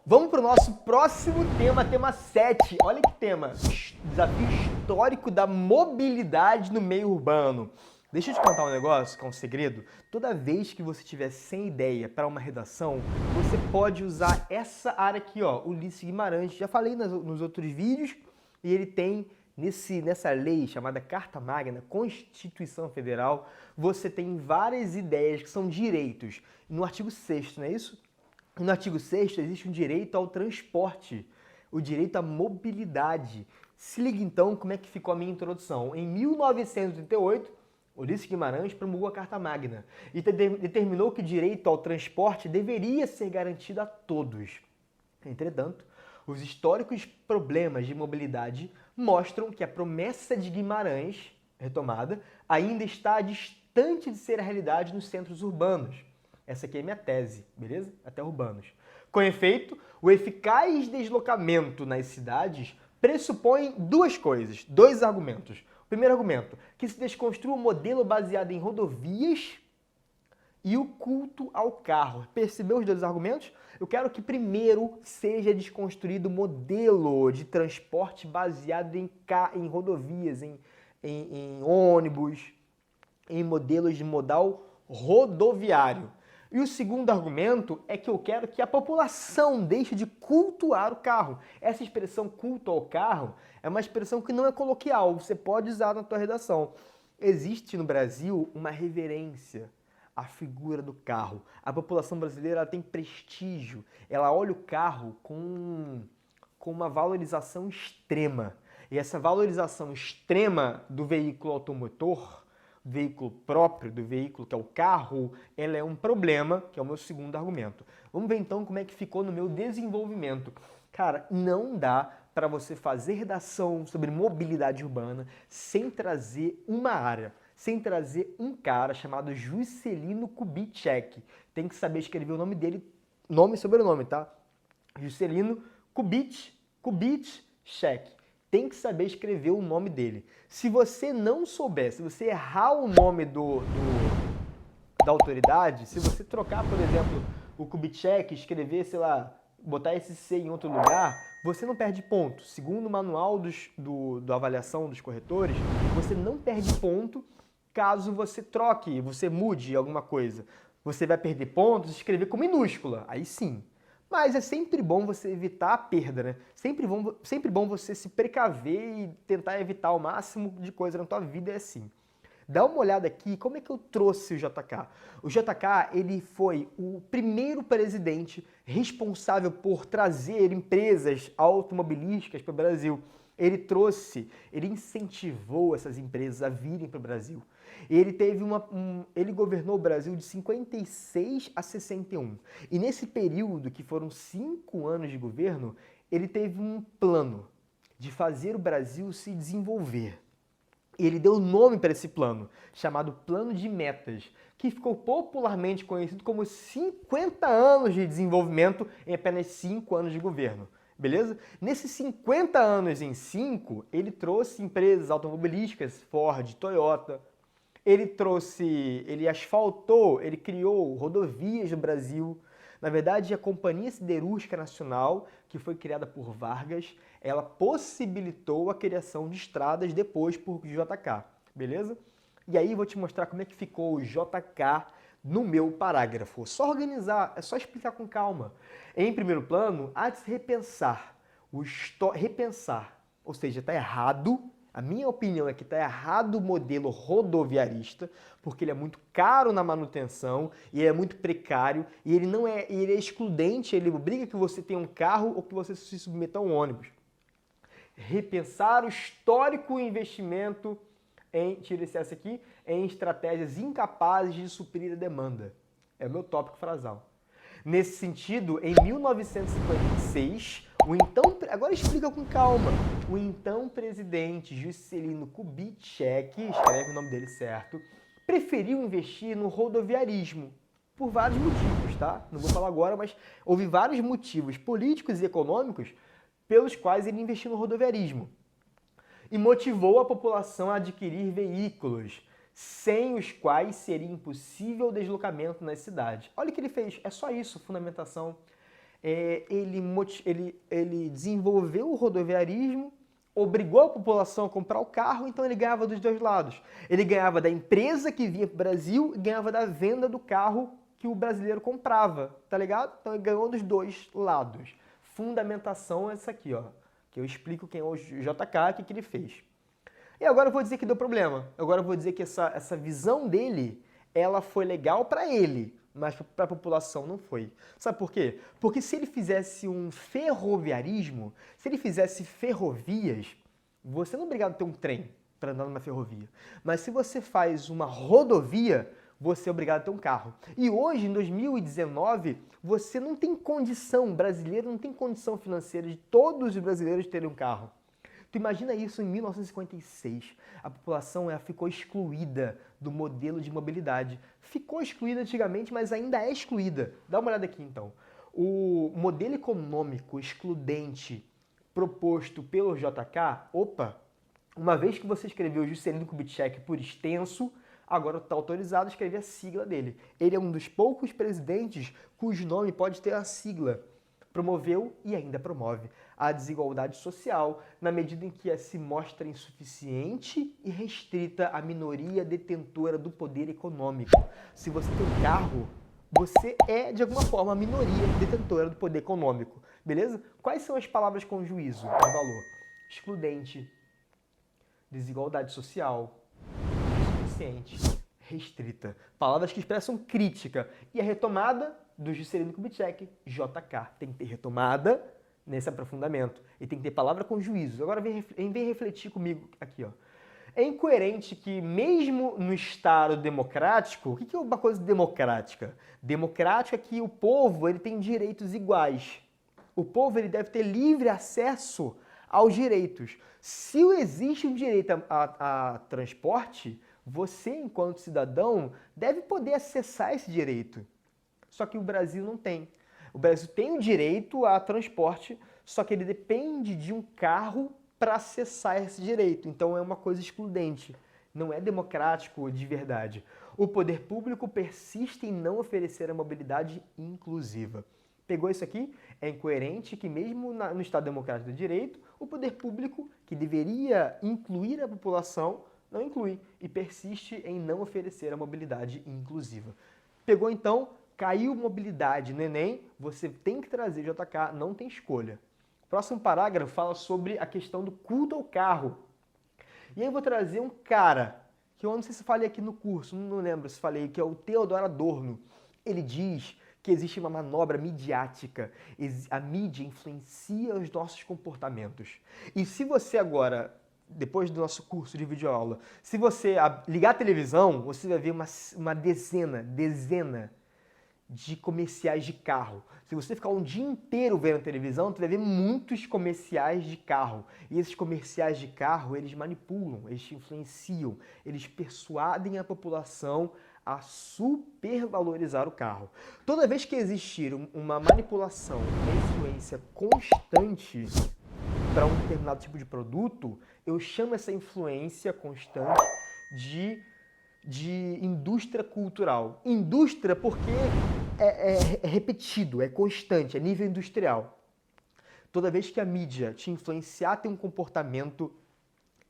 Vamos para o nosso próximo tema, tema 7. Olha que tema, desafio histórico da mobilidade no meio urbano. Deixa eu te contar um negócio, que é um segredo. Toda vez que você tiver sem ideia para uma redação, você pode usar essa área aqui, ó, Ulisses Guimarães. Já falei nos outros vídeos e ele tem nessa lei chamada Carta Magna, Constituição Federal, você tem várias ideias que são direitos. No artigo 6º, não é isso? No artigo 6º existe um direito ao transporte, o direito à mobilidade. Se liga então como é que ficou a minha introdução. Em 1938, Ulisses Guimarães promulgou a Carta Magna e determinou que o direito ao transporte deveria ser garantido a todos. Entretanto, os históricos problemas de mobilidade mostram que a promessa de Guimarães, retomada, ainda está distante de ser a realidade nos centros urbanos. Essa aqui é minha tese, beleza? Até urbanos. Com efeito, o eficaz deslocamento nas cidades pressupõe duas coisas, dois argumentos. O primeiro argumento, que se desconstrua um modelo baseado em rodovias e o culto ao carro. Percebeu os dois argumentos? Eu quero que primeiro seja desconstruído o modelo de transporte baseado em rodovias, em ônibus, em modelos de modal rodoviário. E o segundo argumento é que eu quero que a população deixe de cultuar o carro. Essa expressão culto ao carro é uma expressão que não é coloquial, você pode usar na tua redação. Existe no Brasil uma reverência à figura do carro. A população brasileira ela tem prestígio, ela olha o carro com uma valorização extrema. E essa valorização extrema do veículo automotor, veículo próprio do veículo, que é o carro, ela é um problema, que é o meu segundo argumento. Vamos ver então como é que ficou no meu desenvolvimento. Cara, não dá para você fazer redação sobre mobilidade urbana sem trazer uma área, sem trazer um cara chamado Juscelino Kubitschek. Tem que saber escrever o nome dele, nome e sobrenome, tá? Juscelino Kubitschek. Tem que saber escrever o nome dele. Se você não souber, se você errar o nome da autoridade, se você trocar, por exemplo, o Kubitschek, escrever, sei lá, botar esse C em outro lugar, você não perde ponto. Segundo o manual da avaliação dos corretores, você não perde ponto caso você troque, você mude alguma coisa. Você vai perder pontos se escrever com minúscula, aí sim. Mas é sempre bom você evitar a perda, né? Sempre bom você se precaver e tentar evitar o máximo de coisa na tua vida, é assim. Dá uma olhada aqui, como é que eu trouxe o JK? O JK, ele foi o primeiro presidente responsável por trazer empresas automobilísticas para o Brasil. Ele incentivou essas empresas a virem para o Brasil. Ele governou o Brasil de 56 a 61. E nesse período, que foram 5 anos de governo, ele teve um plano de fazer o Brasil se desenvolver. Ele deu nome para esse plano, chamado Plano de Metas, que ficou popularmente conhecido como 50 anos de desenvolvimento em apenas 5 anos de governo. Beleza? Nesses 50 anos em 5, ele trouxe empresas automobilísticas, Ford, Toyota. Ele asfaltou, ele criou rodovias no Brasil. Na verdade, a Companhia Siderúrgica Nacional, que foi criada por Vargas, ela possibilitou a criação de estradas depois por JK, beleza? E aí vou te mostrar como é que ficou o JK no meu parágrafo. Só organizar, é só explicar com calma. Em primeiro plano, há de se repensar. Repensar, ou seja, está errado. A minha opinião é que está errado o modelo rodoviarista, porque ele é muito caro na manutenção e ele é muito precário e ele é excludente, ele obriga que você tenha um carro ou que você se submeta a um ônibus. Repensar o histórico investimento tira esse S aqui, em estratégias incapazes de suprir a demanda. É o meu tópico frasal. Nesse sentido, em 1956, agora explica com calma, o então presidente Juscelino Kubitschek, escreve o nome dele certo, preferiu investir no rodoviarismo, por vários motivos, tá? Não vou falar agora, mas houve vários motivos políticos e econômicos pelos quais ele investiu no rodoviarismo. E motivou a população a adquirir veículos, sem os quais seria impossível o deslocamento nas cidades. Olha o que ele fez, é só isso, fundamentação. ele desenvolveu o rodoviarismo, obrigou a população a comprar o carro, então ele ganhava dos dois lados. Ele ganhava da empresa que vinha para o Brasil e ganhava da venda do carro que o brasileiro comprava, tá ligado? Então ele ganhou dos dois lados. Fundamentação é essa aqui, ó, que eu explico quem é o JK, o que ele fez. E agora eu vou dizer que deu problema. Agora eu vou dizer que essa visão dele, ela foi legal para ele, mas para a população não foi. Sabe por quê? Porque se ele fizesse um ferroviarismo, se ele fizesse ferrovias, você não é obrigado a ter um trem para andar numa ferrovia. Mas se você faz uma rodovia, você é obrigado a ter um carro. E hoje, em 2019, você não tem condição, brasileiro não tem condição financeira de todos os brasileiros terem um carro. Tu imagina isso em 1956. A população ficou excluída do modelo de mobilidade. Ficou excluída antigamente, mas ainda é excluída. Dá uma olhada aqui então. O modelo econômico excludente proposto pelo JK, uma vez que você escreveu Juscelino Kubitschek por extenso, agora está autorizado a escrever a sigla dele. Ele é um dos poucos presidentes cujo nome pode ter a sigla. Promoveu e ainda promove a desigualdade social na medida em que se mostra insuficiente e restrita a minoria detentora do poder econômico. Se você tem um carro, você é, de alguma forma, a minoria detentora do poder econômico. Beleza? Quais são as palavras com juízo de valor? Excludente, desigualdade social, insuficiente, restrita. Palavras que expressam crítica. E a retomada do Juscelino Kubitschek, JK. Tem que ter retomada nesse aprofundamento. E tem que ter palavra com juízo. Agora vem refletir comigo aqui, ó. É incoerente que mesmo no Estado democrático, o que é uma coisa democrática? Democrática é que o povo ele tem direitos iguais. O povo ele deve ter livre acesso aos direitos. Se existe um direito a transporte, você, enquanto cidadão, deve poder acessar esse direito. Só que o Brasil não tem. O Brasil tem o direito a transporte, só que ele depende de um carro para acessar esse direito. Então é uma coisa excludente. Não é democrático de verdade. O poder público persiste em não oferecer a mobilidade inclusiva. Pegou isso aqui? É incoerente que mesmo no Estado Democrático do Direito, o poder público, que deveria incluir a população, não inclui e persiste em não oferecer a mobilidade inclusiva. Pegou então? Caiu mobilidade no Enem, você tem que trazer JK, não tem escolha. O próximo parágrafo fala sobre a questão do culto ao carro. E aí eu vou trazer um cara, que eu não sei se falei aqui no curso, não lembro se falei, que é o Theodor Adorno. Ele diz que existe uma manobra midiática, a mídia influencia os nossos comportamentos. E se você agora, depois do nosso curso de videoaula, se você ligar a televisão, você vai ver uma dezena de comerciais de carro. Se você ficar um dia inteiro vendo televisão, você vai ver muitos comerciais de carro. E esses comerciais de carro, eles manipulam, eles influenciam, eles persuadem a população a supervalorizar o carro. Toda vez que existir uma manipulação, uma influência constante para um determinado tipo de produto, eu chamo essa influência constante de indústria cultural. Indústria porque é repetido, é constante, é nível industrial. Toda vez que a mídia te influenciar, tem um comportamento,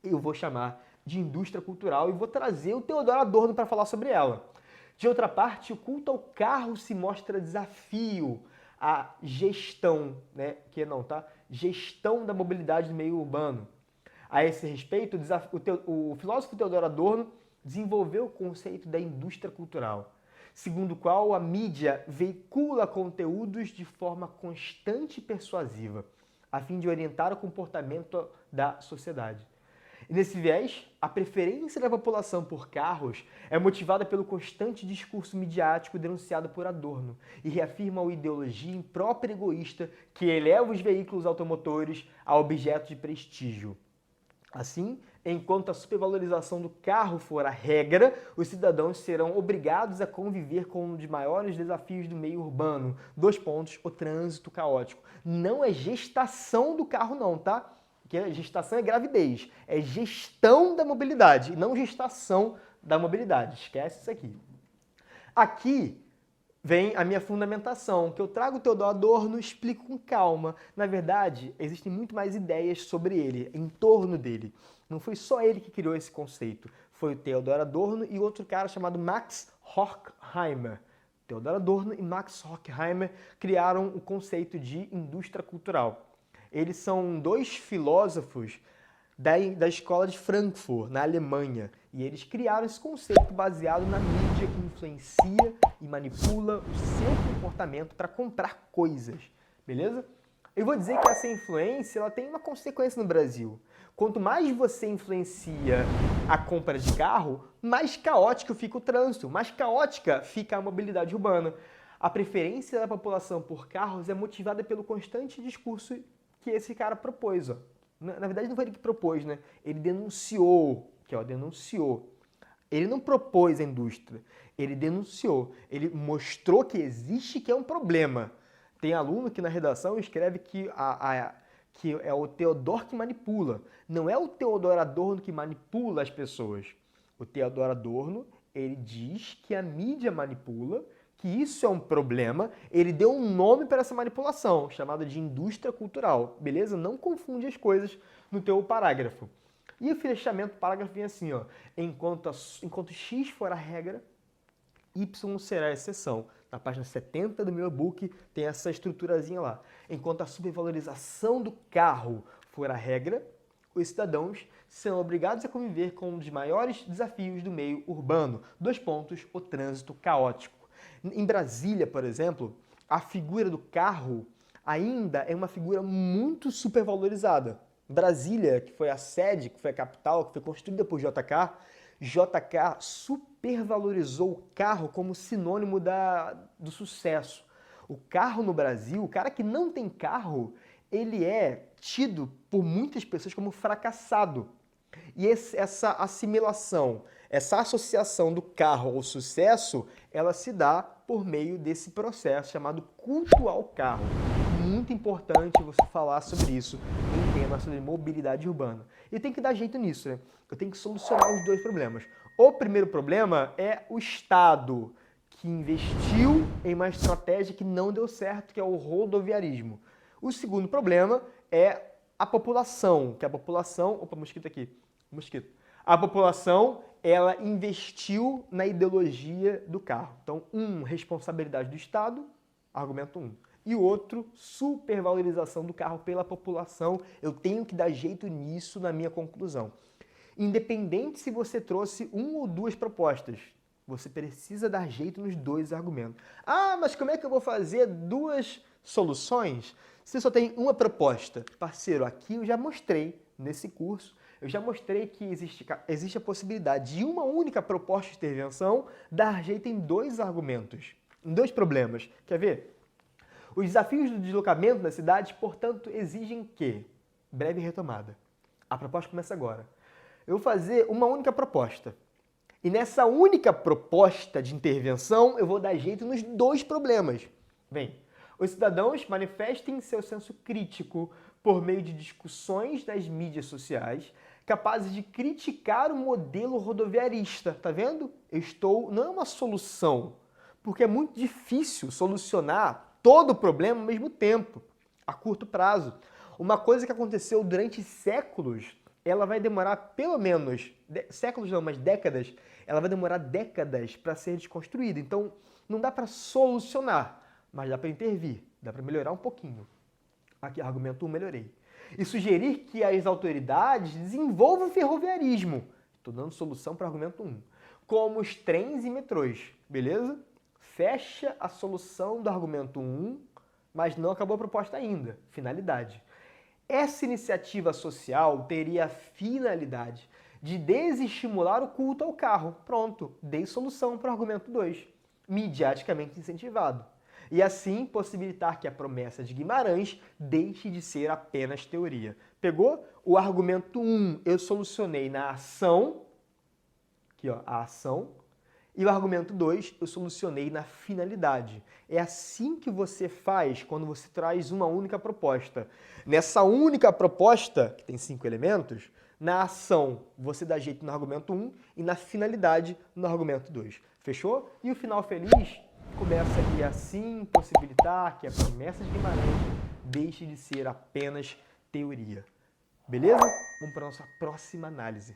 eu vou chamar de indústria cultural e vou trazer o Theodor Adorno para falar sobre ela. De outra parte, o culto ao carro se mostra desafio à gestão, né? Gestão da mobilidade do meio urbano. A esse respeito, o filósofo Theodor Adorno desenvolveu o conceito da indústria cultural, segundo o qual a mídia veicula conteúdos de forma constante e persuasiva, a fim de orientar o comportamento da sociedade. E nesse viés, a preferência da população por carros é motivada pelo constante discurso midiático denunciado por Adorno e reafirma uma ideologia imprópria e egoísta que eleva os veículos automotores a objeto de prestígio. Assim, enquanto a supervalorização do carro for a regra, os cidadãos serão obrigados a conviver com um dos maiores desafios do meio urbano. 2 pontos, o trânsito caótico. Não é gestação do carro não, tá? Porque a gestação é gravidez, é gestão da mobilidade, não gestação da mobilidade. Esquece isso aqui. Aqui vem a minha fundamentação, que eu trago o Theodor Adorno e explico com calma. Na verdade, existem muito mais ideias sobre ele, em torno dele. Não foi só ele que criou esse conceito, foi o Theodor Adorno e outro cara chamado Max Horkheimer. Theodor Adorno e Max Horkheimer criaram o conceito de indústria cultural. Eles são dois filósofos da escola de Frankfurt, na Alemanha. E eles criaram esse conceito baseado na mídia que influencia e manipula o seu comportamento para comprar coisas, beleza? Eu vou dizer que essa influência ela tem uma consequência no Brasil. Quanto mais você influencia a compra de carro, mais caótico fica o trânsito, mais caótica fica a mobilidade urbana. A preferência da população por carros é motivada pelo constante discurso que esse cara propôs. Ó. Na verdade, não foi ele que propôs, né? Ele denunciou, denunciou. Ele não propôs a indústria, ele denunciou. Ele mostrou que existe, que é um problema. Tem aluno que na redação escreve que é o Theodor que manipula. Não é o Theodor Adorno que manipula as pessoas. O Theodor Adorno, ele diz que a mídia manipula, que isso é um problema. Ele deu um nome para essa manipulação, chamada de indústria cultural. Beleza? Não confunde as coisas no teu parágrafo. E o fechamento do parágrafo vem assim, ó. Enquanto X for a regra, Y será a exceção. Na página 70 do meu e-book tem essa estruturazinha lá. Enquanto a supervalorização do carro for a regra, os cidadãos são obrigados a conviver com um dos maiores desafios do meio urbano. 2 pontos, o trânsito caótico. Em Brasília, por exemplo, a figura do carro ainda é uma figura muito supervalorizada. Brasília, que foi a sede, que foi a capital, que foi construída por JK supervalorizou o carro como sinônimo do sucesso. O carro no Brasil, o cara que não tem carro, ele é tido por muitas pessoas como fracassado. E essa assimilação, essa associação do carro ao sucesso, ela se dá por meio desse processo chamado culto ao carro. Muito importante você falar sobre isso em temas sobre mobilidade urbana. E tem que dar jeito nisso, né? Eu tenho que solucionar os 2 problemas. O primeiro problema é o Estado, que investiu em uma estratégia que não deu certo, que é o rodoviarismo. O segundo problema é a população, que a população... Opa, mosquito aqui. Mosquito. A população, ela investiu na ideologia do carro. Então, responsabilidade do Estado, argumento 1. E o outro, supervalorização do carro pela população. Eu tenho que dar jeito nisso na minha conclusão. Independente se você trouxe 1 ou 2 propostas, você precisa dar jeito nos 2 argumentos. Ah, mas como é que eu vou fazer 2 soluções se só tem uma proposta? Parceiro, aqui eu já mostrei nesse curso, eu já mostrei que existe a possibilidade de uma única proposta de intervenção dar jeito em 2 argumentos, em 2 problemas. Quer ver? Os desafios do deslocamento nas cidades, portanto, exigem que? Breve retomada. A proposta começa agora. Eu vou fazer uma única proposta. E nessa única proposta de intervenção, eu vou dar jeito nos 2 problemas. Bem, os cidadãos manifestem seu senso crítico por meio de discussões nas mídias sociais, capazes de criticar o modelo rodoviarista. Tá vendo? Não é uma solução, porque é muito difícil solucionar todo o problema ao mesmo tempo, a curto prazo. Uma coisa que aconteceu durante séculos, ela vai demorar pelo menos, séculos não, mas décadas, ela vai demorar décadas para ser desconstruída. Então, não dá para solucionar, mas dá para intervir, dá para melhorar um pouquinho. Aqui, argumento 1, melhorei. E sugerir que as autoridades desenvolvam o ferroviarismo. Estou dando solução para o argumento 1. Como os trens e metrôs, beleza? Fecha a solução do argumento 1, mas não acabou a proposta ainda. Finalidade. Essa iniciativa social teria a finalidade de desestimular o culto ao carro. Pronto, dei solução para o argumento 2. Midiaticamente incentivado. E assim possibilitar que a promessa de Guimarães deixe de ser apenas teoria. Pegou? O argumento 1 eu solucionei na ação, aqui ó, a ação, e o argumento 2 eu solucionei na finalidade. É assim que você faz quando você traz uma única proposta. Nessa única proposta, que tem 5 elementos, na ação você dá jeito no argumento 1 e na finalidade no argumento 2. Fechou? E o final feliz começa aqui a assim possibilitar que a promessa de Guimarães deixe de ser apenas teoria. Beleza? Vamos para a nossa próxima análise.